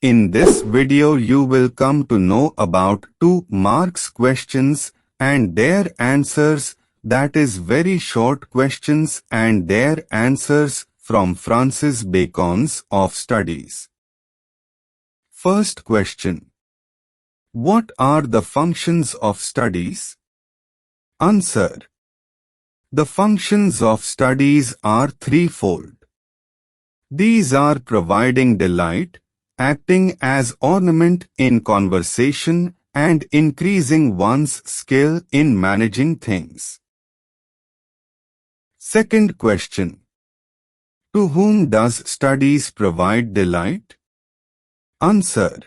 In this video you will come to know about 2 marks questions and their answers, that is very short questions and their answers from Francis Bacon's Of Studies. First question. What are the functions of studies? Answer. The functions of studies are threefold. These are providing delight, acting as ornament in conversation, and increasing one's skill in managing things. Second question. To whom does studies provide delight? Answer.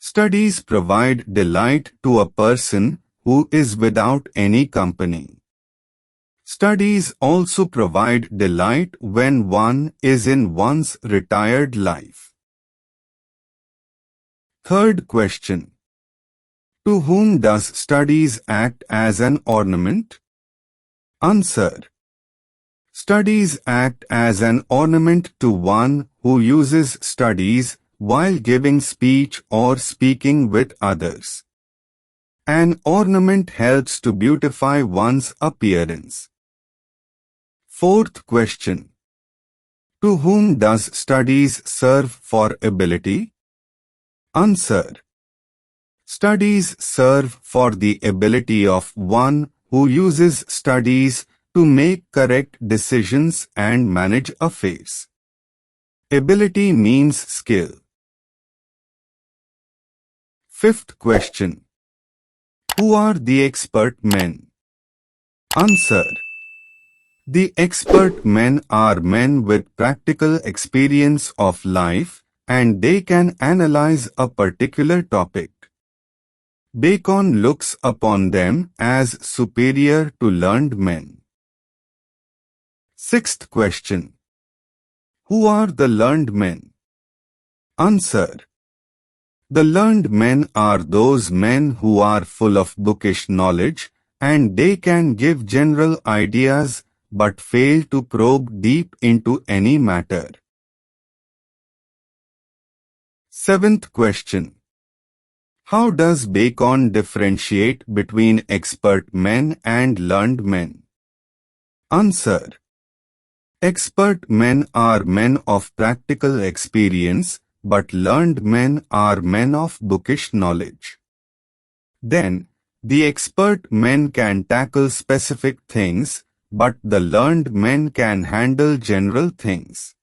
Studies provide delight to a person who is without any company. Studies also provide delight when one is in one's retired life. Third question. To whom does studies act as an ornament? Answer. Studies act as an ornament to one who uses studies while giving speech or speaking with others. An ornament helps to beautify one's appearance. Fourth question. To whom does studies serve for ability? Answer. Studies serve for the ability of one who uses studies to make correct decisions and manage affairs. Ability means skill. Fifth question. Who are the expert men? Answer. The expert men are men with practical experience of life, and they can analyze a particular topic. Bacon looks upon them as superior to learned men. Sixth question. Who are the learned men? Answer. The learned men are those men who are full of bookish knowledge, and they can give general ideas but fail to probe deep into any matter. Seventh question. How does Bacon differentiate between expert men and learned men? Answer. Expert men are men of practical experience, but learned men are men of bookish knowledge. Then, the expert men can tackle specific things, but the learned men can handle general things.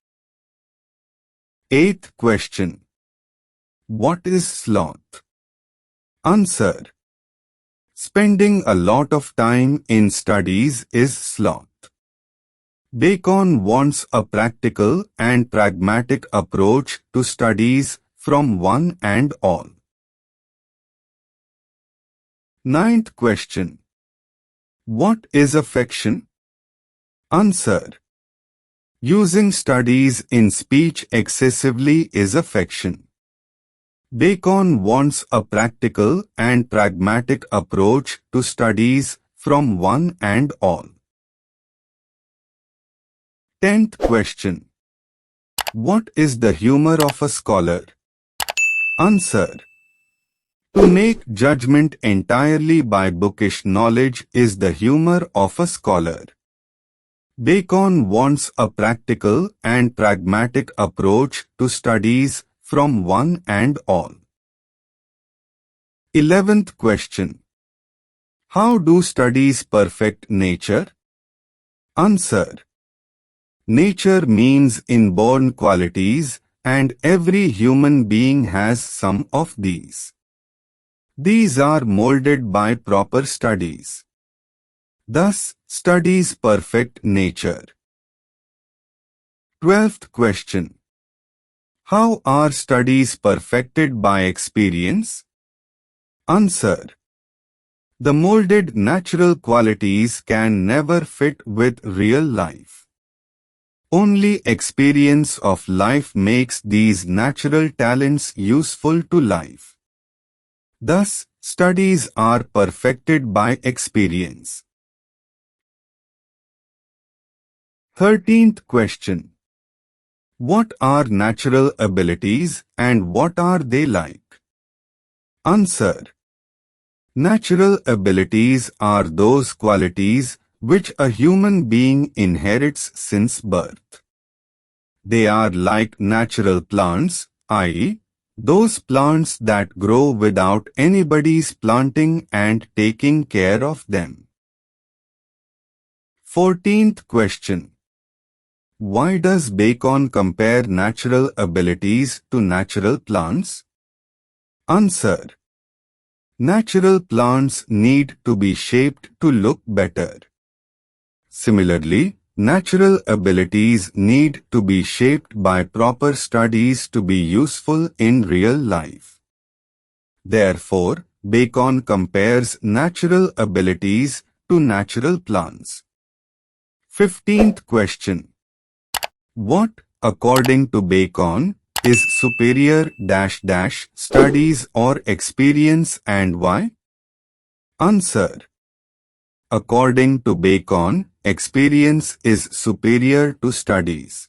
Eighth question. What is sloth? Answer. Spending a lot of time in studies is sloth. Bacon wants a practical and pragmatic approach to studies from one and all. Ninth question. What is affection? Answer. Using studies in speech excessively is affection. Bacon wants a practical and pragmatic approach to studies from one and all. 10th question. What is the humor of a scholar? Answer. To make judgment entirely by bookish knowledge is the humor of a scholar. Bacon wants a practical and pragmatic approach to studies from one and all. 11th question. How do studies perfect nature? Answer. Nature means inborn qualities, and every human being has some of these. These are molded by proper studies. Thus, studies perfect nature. 12th question. How are studies perfected by experience? Answer. The molded natural qualities can never fit with real life. Only experience of life makes these natural talents useful to life. Thus, studies are perfected by experience. 13th question. What are natural abilities and what are they like? Answer. Natural abilities are those qualities which a human being inherits since birth. They are like natural plants, i.e., those plants that grow without anybody's planting and taking care of them. 14th question. Why does Bacon compare natural abilities to natural plants? Answer. Natural plants need to be shaped to look better. Similarly, natural abilities need to be shaped by proper studies to be useful in real life. Therefore, Bacon compares natural abilities to natural plants. 15th question. What, according to Bacon, is superior studies or experience and why? Answer. According to Bacon, experience is superior to studies.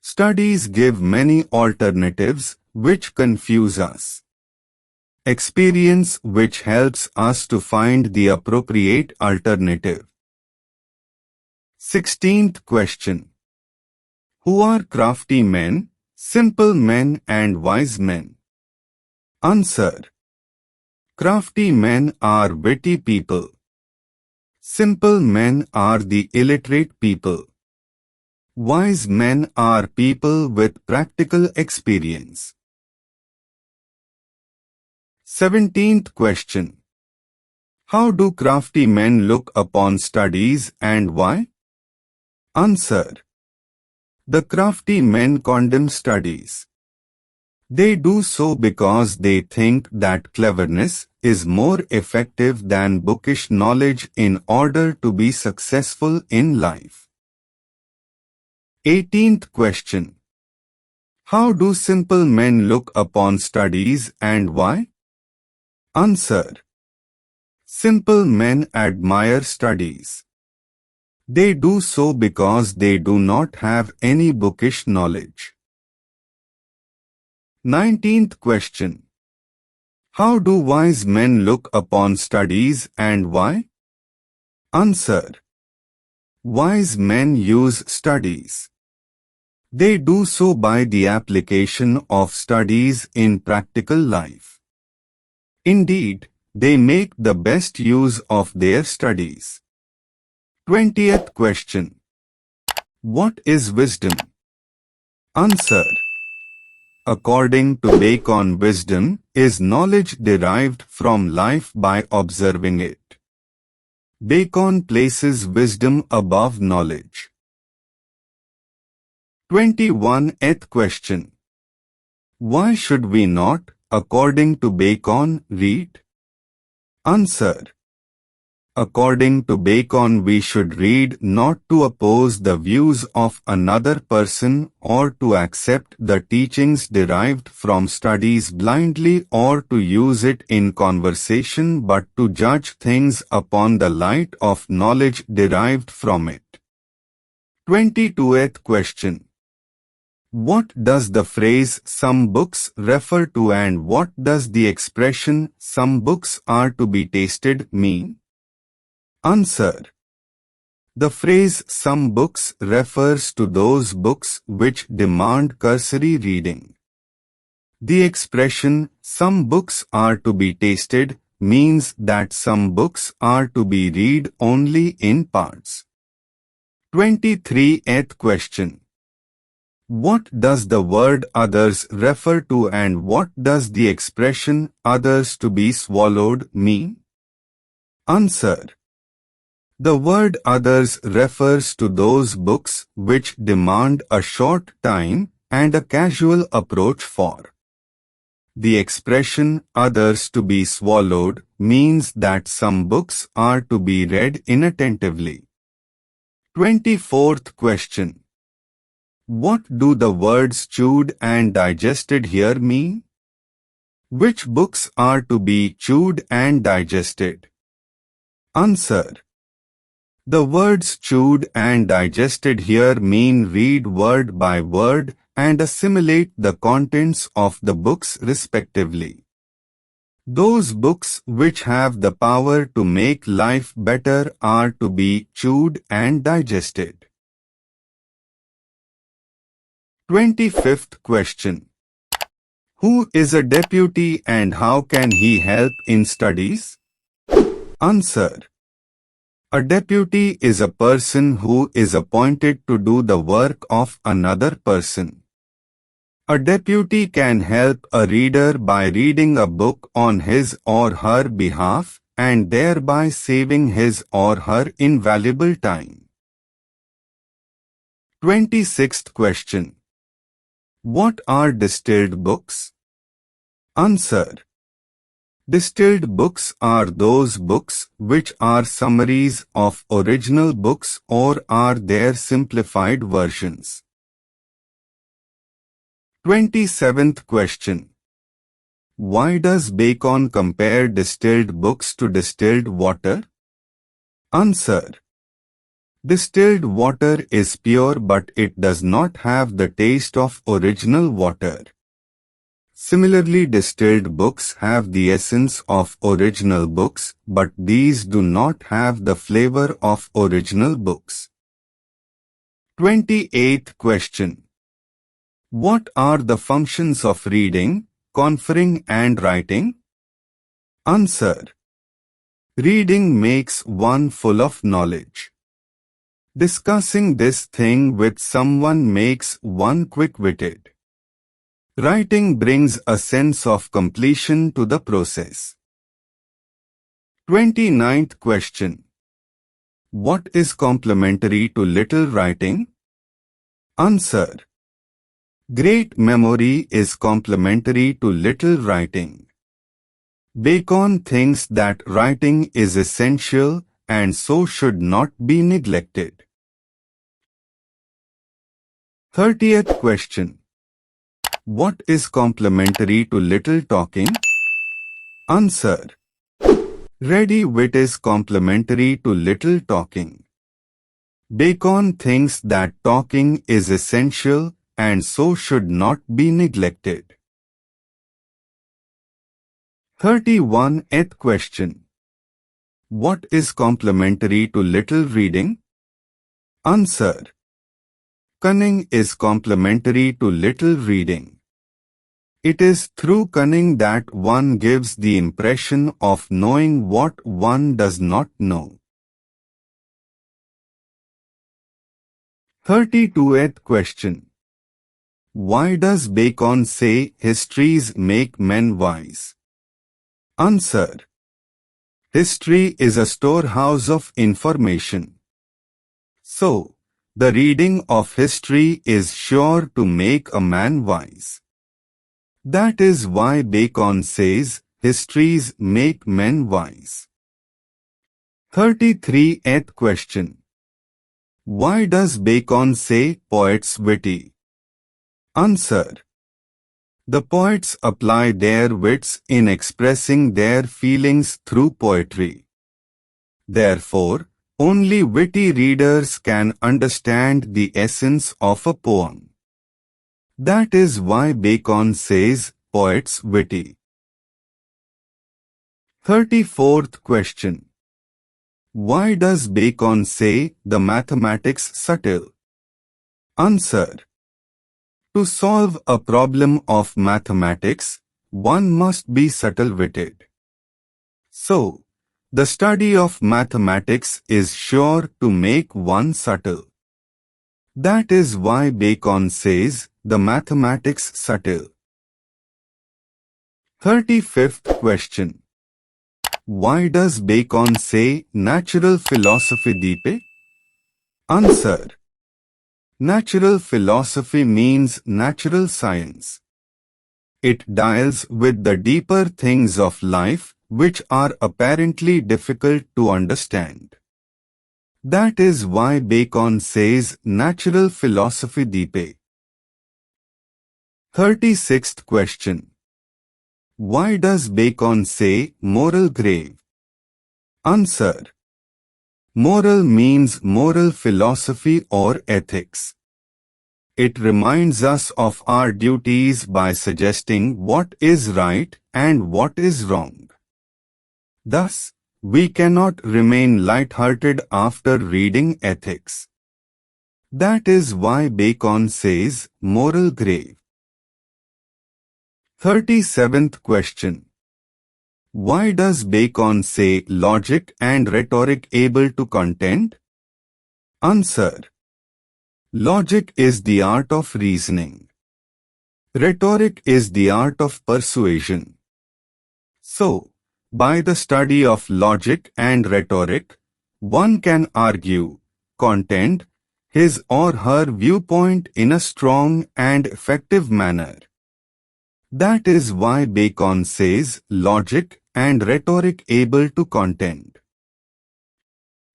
Studies give many alternatives which confuse us. Experience which helps us to find the appropriate alternative. 16th question. Who are crafty men, simple men and wise men? Answer. Crafty men are witty people. Simple men are the illiterate people. Wise men are people with practical experience. 17th question. How do crafty men look upon studies and why? Answer. The crafty men condemn studies. They do so because they think that cleverness is more effective than bookish knowledge in order to be successful in life. 18th question. How do simple men look upon studies and why? Answer. Simple men admire studies. They do so because they do not have any bookish knowledge. 19th question. How do wise men look upon studies and why? Answer. Wise men use studies. They do so by the application of studies in practical life. Indeed, they make the best use of their studies. 20th question. What is wisdom? Answer. According to Bacon, wisdom is knowledge derived from life by observing it. Bacon places wisdom above knowledge. 21st question. Why should we not, according to Bacon, read? Answer. According to Bacon, we should read not to oppose the views of another person or to accept the teachings derived from studies blindly or to use it in conversation but to judge things upon the light of knowledge derived from it. 22th question. What does the phrase "some books" refer to and what does the expression "some books are to be tasted" mean? Answer. The phrase "some books" refers to those books which demand cursory reading. The expression "some books are to be tasted" means that some books are to be read only in parts. 23th question. What does the word "others" refer to and what does the expression "others to be swallowed" mean? Answer. The word "others" refers to those books which demand a short time and a casual approach for. The expression "others to be swallowed" means that some books are to be read inattentively. 24th question. What do the words "chewed" and "digested" here mean? Which books are to be chewed and digested? Answer. The words chewed and digested here mean read word by word and assimilate the contents of the books respectively. Those books which have the power to make life better are to be chewed and digested. 25th question. Who is a deputy and how can he help in studies? Answer. A deputy is a person who is appointed to do the work of another person. A deputy can help a reader by reading a book on his or her behalf and thereby saving his or her invaluable time. 26th question. What are distilled books? Answer. Distilled books are those books which are summaries of original books or are their simplified versions. 27th question. Why does Bacon compare distilled books to distilled water? Answer. Distilled water is pure but it does not have the taste of original water. Similarly, distilled books have the essence of original books, but these do not have the flavor of original books. 28th question. What are the functions of reading, conferring and writing? Answer. Reading makes one full of knowledge. Discussing this thing with someone makes one quick-witted. Writing brings a sense of completion to the process. 29th question. What is complementary to little writing? Answer. Great memory is complementary to little writing. Bacon thinks that writing is essential and so should not be neglected. 30th question. What is complementary to little talking? Answer. Ready wit is complementary to little talking. Bacon thinks that talking is essential and so should not be neglected. 31st question. What is complementary to little reading? Answer. Cunning is complementary to little reading. It is through cunning that one gives the impression of knowing what one does not know. 32th question. Why does Bacon say histories make men wise? Answer. History is a storehouse of information. So, the reading of history is sure to make a man wise. That is why Bacon says, histories make men wise. 33th question. Why does Bacon say poets witty? Answer. The poets apply their wits in expressing their feelings through poetry. Therefore, only witty readers can understand the essence of a poem. That is why Bacon says, poets witty. 34th question. Why does Bacon say the mathematics subtle? Answer. To solve a problem of mathematics, one must be subtle-witted. So, the study of mathematics is sure to make one subtle. That is why Bacon says, the mathematics subtle. 35th question. Why does Bacon say natural philosophy deepe? Answer. Natural philosophy means natural science. It deals with the deeper things of life which are apparently difficult to understand. That is why Bacon says natural philosophy deepe. 36th question. Why does Bacon say moral grave? Answer. Moral means moral philosophy or ethics. It reminds us of our duties by suggesting what is right and what is wrong. Thus, we cannot remain light-hearted after reading ethics. That is why Bacon says, moral grave. 37th question. Why does Bacon say logic and rhetoric able to contend? Answer. Logic is the art of reasoning. Rhetoric is the art of persuasion. So, by the study of logic and rhetoric, one can argue, contend, his or her viewpoint in a strong and effective manner. That is why Bacon says logic and rhetoric able to contend.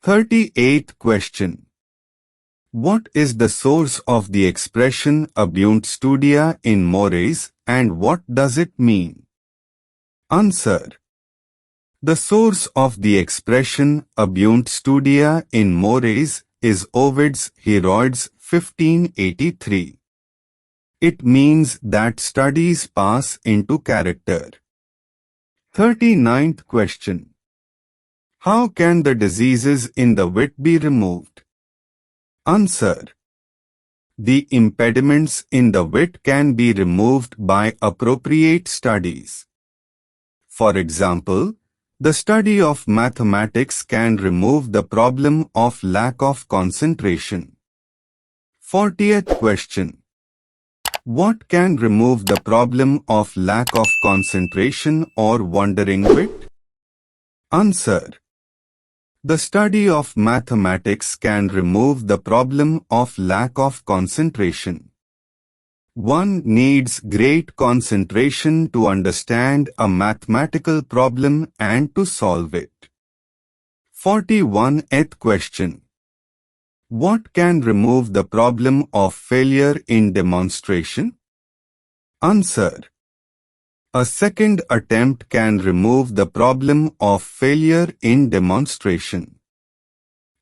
38th question. What is the source of the expression abunt studia in mores and what does it mean? Answer. The source of the expression abunt studia in mores is Ovid's Heroides 1583. It means that studies pass into character. 39th question. How can the diseases in the wit be removed? Answer. The impediments in the wit can be removed by appropriate studies. For example, the study of mathematics can remove the problem of lack of concentration. 40th question. What can remove the problem of lack of concentration or wandering wit? Answer. The study of mathematics can remove the problem of lack of concentration. One needs great concentration to understand a mathematical problem and to solve it. 41th question. What can remove the problem of failure in demonstration? Answer. A second attempt can remove the problem of failure in demonstration.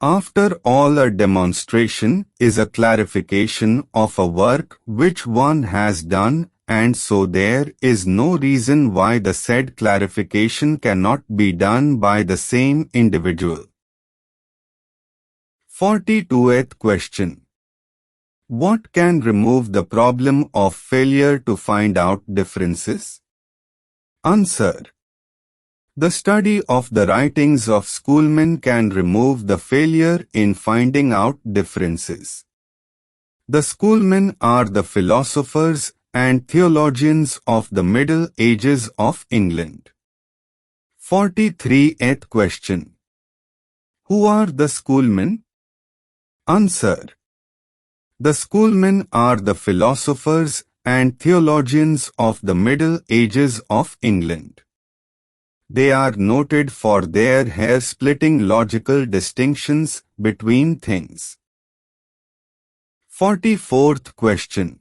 After all, a demonstration is a clarification of a work which one has done, and so there is no reason why the said clarification cannot be done by the same individual. 42th question. What can remove the problem of failure to find out differences? Answer. The study of the writings of schoolmen can remove the failure in finding out differences. The schoolmen are the philosophers and theologians of the Middle Ages of England. 43th question. Who are the schoolmen? Answer. The schoolmen are the philosophers and theologians of the Middle Ages of England. They are noted for their hair-splitting logical distinctions between things. 44th question.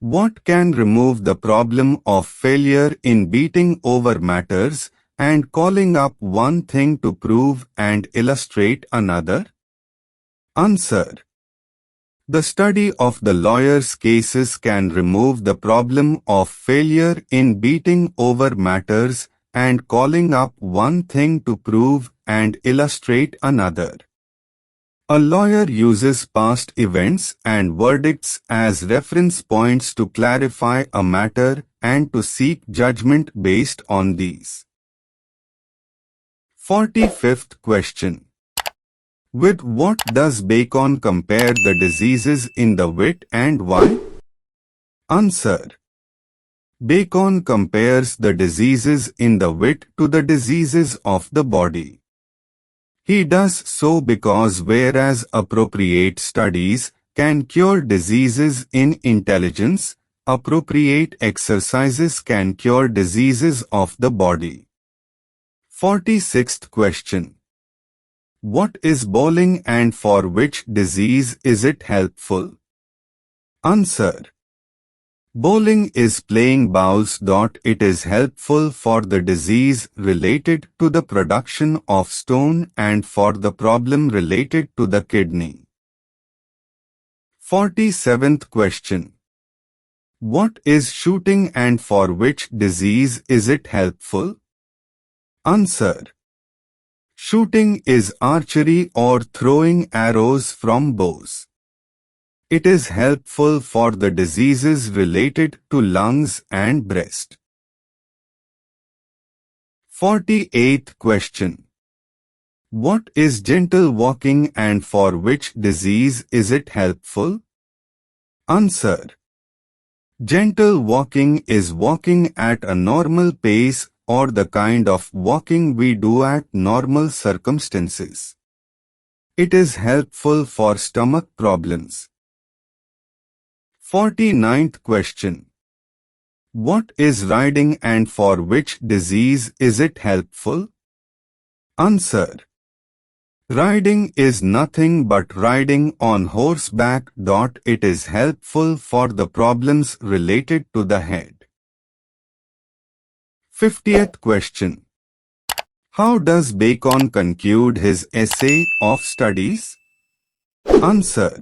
What can remove the problem of failure in beating over matters and calling up one thing to prove and illustrate another? Answer. The study of the lawyer's cases can remove the problem of failure in beating over matters and calling up one thing to prove and illustrate another. A lawyer uses past events and verdicts as reference points to clarify a matter and to seek judgment based on these. 45th question. With what does Bacon compare the diseases in the wit and why? Answer. Bacon compares the diseases in the wit to the diseases of the body. He does so because whereas appropriate studies can cure diseases in intelligence, appropriate exercises can cure diseases of the body. 46th question. What is bowling and for which disease is it helpful? Answer. Bowling is playing bowls. It is helpful for the disease related to the production of stone and for the problem related to the kidney. 47th question. What is shooting and for which disease is it helpful? Answer. Shooting is archery or throwing arrows from bows. It is helpful for the diseases related to lungs and breast. 48th question. What is gentle walking and for which disease is it helpful? Answer. Gentle walking is walking at a normal pace or the kind of walking we do at normal circumstances. It is helpful for stomach problems. 49th question. What is riding and for which disease is it helpful? Answer. Riding is nothing but riding on horseback. It is helpful for the problems related to the head. 50th question. How does Bacon conclude his essay of studies? Answer.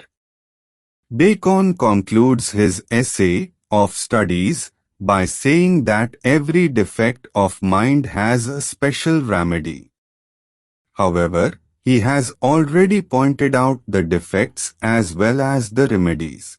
Bacon concludes his essay of studies by saying that every defect of mind has a special remedy. However, he has already pointed out the defects as well as the remedies.